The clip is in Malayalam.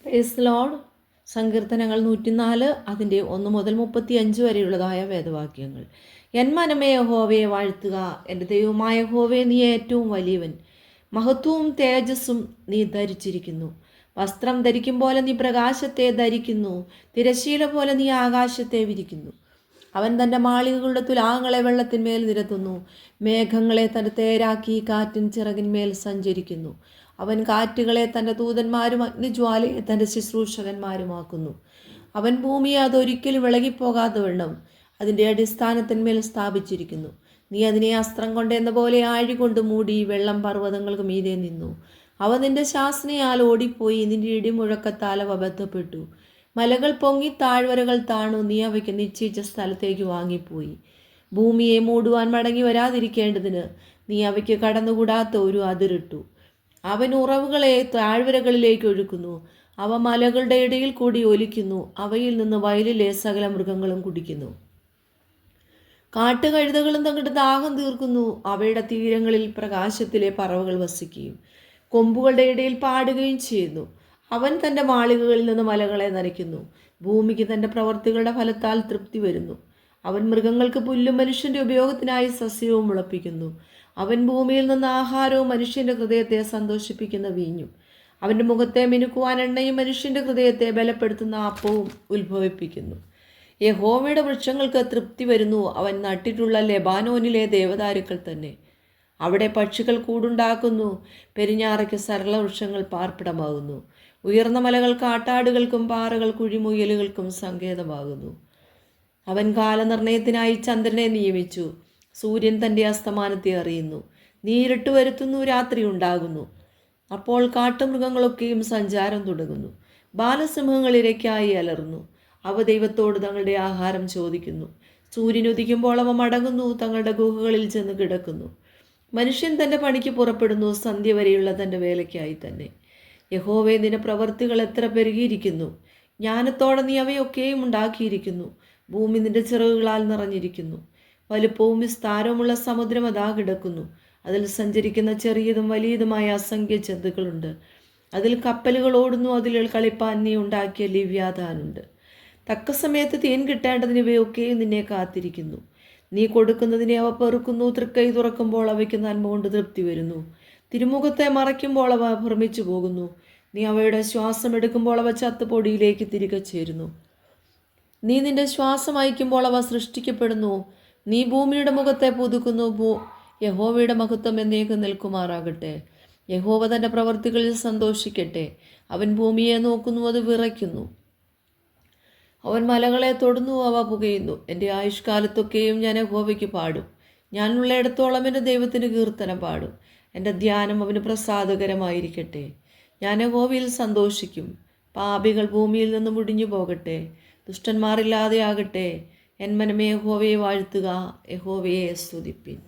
Praise Lord. സങ്കീർത്തനങ്ങൾ 104 അതിൻ്റെ 1 മുതൽ 35 വരെയുള്ളതായ വേദവാക്യങ്ങൾ. എൻ മനമേ യഹോവയെ വാഴ്ത്തുക, എൻ്റെ ദൈവമായ യഹോവേ, നീ ഏറ്റവും വലിയവൻ. മഹത്വവും തേജസ്സും നീ ധരിച്ചിരിക്കുന്നു. വസ്ത്രം ധരിക്കും പോലെ നീ പ്രകാശത്തെ ധരിക്കുന്നു, തിരശ്ശീല പോലെ നീ ആകാശത്തെ വിരിക്കുന്നു. അവൻ തൻ്റെ മാളികകളുടെ തുലാങ്ങളെ വെള്ളത്തിന്മേൽ നിരത്തുന്നു, മേഘങ്ങളെ തൻ്റെ തേരാക്കി കാറ്റിൻ ചിറകിന്മേൽ സഞ്ചരിക്കുന്നു. അവൻ കാറ്റുകളെ തൻ്റെ ദൂതന്മാരും അഗ്നിജ്വാലയെ തൻ്റെ ശുശ്രൂഷകന്മാരുമാക്കുന്നു. അവൻ ഭൂമിയെ അതൊരിക്കലും വിളകിപ്പോകാതെ വണ്ണം അതിൻ്റെ അടിസ്ഥാനത്തിന്മേൽ സ്ഥാപിച്ചിരിക്കുന്നു. നീ അതിനെ അസ്ത്രം കൊണ്ടെന്ന പോലെ ആഴികൊണ്ട് മൂടി, വെള്ളം പർവ്വതങ്ങൾക്ക് മീതെ നിന്നു. അവ നിന്റെ ശാസനയാൽ ഓടിപ്പോയി, നിന്റെ ഇടിമുഴക്കത്താൽ അവ ബന്ധപ്പെട്ടു. മലകൾ പൊങ്ങി, താഴ്വരകൾ താണു, നീ അവയ്ക്ക് നിശ്ചയിച്ച സ്ഥലത്തേക്ക് വാങ്ങിപ്പോയി. ഭൂമിയെ മൂടുവാൻ മടങ്ങി വരാതിരിക്കേണ്ടതിന് നീ അവയ്ക്ക് കടന്നുകൂടാത്ത ഒരു അതിരിട്ടു. അവൻ ഉറവുകളെ താഴ്വരകളിലേക്ക് ഒഴുക്കുന്നു, അവ മലകളുടെ ഇടയിൽ കൂടി ഒലിക്കുന്നു. അവയിൽ നിന്ന് വയലിലെ സകല മൃഗങ്ങളും കുടിക്കുന്നു. കാട്ടുകഴുതകളും തങ്ങളുടെ ദാഹം തീർക്കുന്നു. അവയുടെ തീരങ്ങളിൽ പ്രകാശത്തിലെ പറവകൾ വസിക്കുകയും കൊമ്പുകളുടെ ഇടയിൽ പാടുകയും ചെയ്യുന്നു. അവൻ തൻ്റെ മാളികകളിൽ നിന്ന് മലകളെ നനയ്ക്കുന്നു. ഭൂമിക്ക് തൻ്റെ പ്രവർത്തികളുടെ ഫലത്താൽ തൃപ്തി വരുന്നു. അവൻ മൃഗങ്ങൾക്ക് പുല്ലും മനുഷ്യൻ്റെ ഉപയോഗത്തിനായി സസ്യവും മുളപ്പിക്കുന്നു. അവൻ ഭൂമിയിൽ നിന്ന് ആഹാരവും മനുഷ്യൻ്റെ ഹൃദയത്തെ സന്തോഷിപ്പിക്കുന്ന വീഞ്ഞും, അവൻ്റെ മുഖത്തെ മിനുക്കുവാൻ എണ്ണയും മനുഷ്യൻ്റെ ഹൃദയത്തെ ബലപ്പെടുത്തുന്ന അപ്പവും ഉത്ഭവിപ്പിക്കുന്നു. യഹോവയുടെ വൃക്ഷങ്ങൾക്ക് തൃപ്തി വരുന്നു. അവൻ നട്ടിട്ടുള്ള ലെബാനോനിലെ ദേവദാരുക്കൾ തന്നെ. അവിടെ പക്ഷികൾ കൂടുണ്ടാക്കുന്നു, പെരിഞ്ഞാറയ്ക്ക് സരള വൃക്ഷങ്ങൾ പാർപ്പിടമാകുന്നു. ഉയർന്ന മലകൾ കാട്ടാടുകൾക്കും പാറകൾ കുഴിമുയലുകൾക്കും സങ്കേതമാകുന്നു. അവൻ കാലനിർണയത്തിനായി ചന്ദ്രനെ നിയമിച്ചു, സൂര്യൻ തൻ്റെ അസ്തമാനത്തെ അറിയുന്നു. നീ ഇരുട്ട് വരുത്തുന്നു, രാത്രി ഉണ്ടാകുന്നു. അപ്പോൾ കാട്ടുമൃഗങ്ങളൊക്കെയും സഞ്ചാരം തുടങ്ങുന്നു. ബാലസിംഹങ്ങൾ ഇരയ്ക്കായി അലറുന്നു. അവ ദൈവത്തോട് തങ്ങളുടെ ആഹാരം ചോദിക്കുന്നു. സൂര്യൻ ഉദിക്കുമ്പോൾ അവ മടങ്ങുന്നു, തങ്ങളുടെ ഗുഹകളിൽ ചെന്ന് കിടക്കുന്നു. മനുഷ്യൻ തൻ്റെ പണിക്ക് പുറപ്പെടുന്നു, സന്ധ്യ വരെയുള്ള തൻ്റെ വേലയ്ക്കായി തന്നെ. യഹോവേ, നിന്റെ പ്രവൃത്തികൾ എത്ര പെരുകിയിരിക്കുന്നു! ജ്ഞാനത്തോടെ നീ അവയൊക്കെയും ഉണ്ടാക്കിയിരിക്കുന്നു. ഭൂമി നിന്റെ ചിറകുകളാൽ നിറഞ്ഞിരിക്കുന്നു. വലുപ്പവും വിസ്താരവുമുള്ള സമുദ്രം അതാ കിടക്കുന്നു. അതിൽ സഞ്ചരിക്കുന്ന ചെറിയതും വലിയതുമായ അസംഖ്യ ജന്തുക്കളുണ്ട്. അതിൽ കപ്പലുകൾ ഓടുന്നു. അതിൽ കളിപ്പാൻ നീ ഉണ്ടാക്കിയ ലിവ്യാഥാനുണ്ട്. തക്ക സമയത്ത് തേൻ കിട്ടേണ്ടതിന് ഇവയൊക്കെയും നിന്നെ കാത്തിരിക്കുന്നു. നീ കൊടുക്കുന്നതിനെ അവ പെറുക്കുന്നു. തൃക്കൈ തുറക്കുമ്പോൾ അവയ്ക്ക് നന്മ കൊണ്ട് തൃപ്തി വരുന്നു. തിരുമുഖത്തെ മറയ്ക്കുമ്പോൾ അവ ഭ്രമിച്ചു പോകുന്നു. നീ അവയുടെ ശ്വാസം എടുക്കുമ്പോൾ അവ ചത്തുപൊടിയിലേക്ക് തിരികെ ചേരുന്നു. നീ നിന്റെ ശ്വാസം അയക്കുമ്പോൾ അവ സൃഷ്ടിക്കപ്പെടുന്നു. നീ ഭൂമിയുടെ മുഖത്തെ പുതുക്കുന്നു. യഹോവയുടെ മഹത്വം എന്നേക്കും നിൽക്കുമാറാകട്ടെ. യഹോവ തൻ്റെ പ്രവർത്തികളിൽ സന്തോഷിക്കട്ടെ. അവൻ ഭൂമിയെ നോക്കുന്നു, അത് വിറയ്ക്കുന്നു. അവൻ മലകളെ തൊടുന്നു, അവ പുകയുന്നു. എൻ്റെ ആയുഷ്കാലത്തൊക്കെയും ഞാൻ യഹോവയ്ക്ക് പാടും. ഞാനുള്ളയിടത്തോളം എൻ്റെ ദൈവത്തിന് കീർത്തനം പാടും. എൻ്റെ ധ്യാനം അവന് പ്രസാദകരമായിരിക്കട്ടെ. ഞാൻ യഹോവയിൽ സന്തോഷിക്കും. പാപികൾ ഭൂമിയിൽ നിന്ന് മുടിഞ്ഞു പോകട്ടെ, ദുഷ്ടന്മാരില്ലാതെ ആകട്ടെ. എൻ മനമേ യഹോവയെ വാഴ്ത്തുക, യഹോവയെ സ്തുതിപ്പിൻ.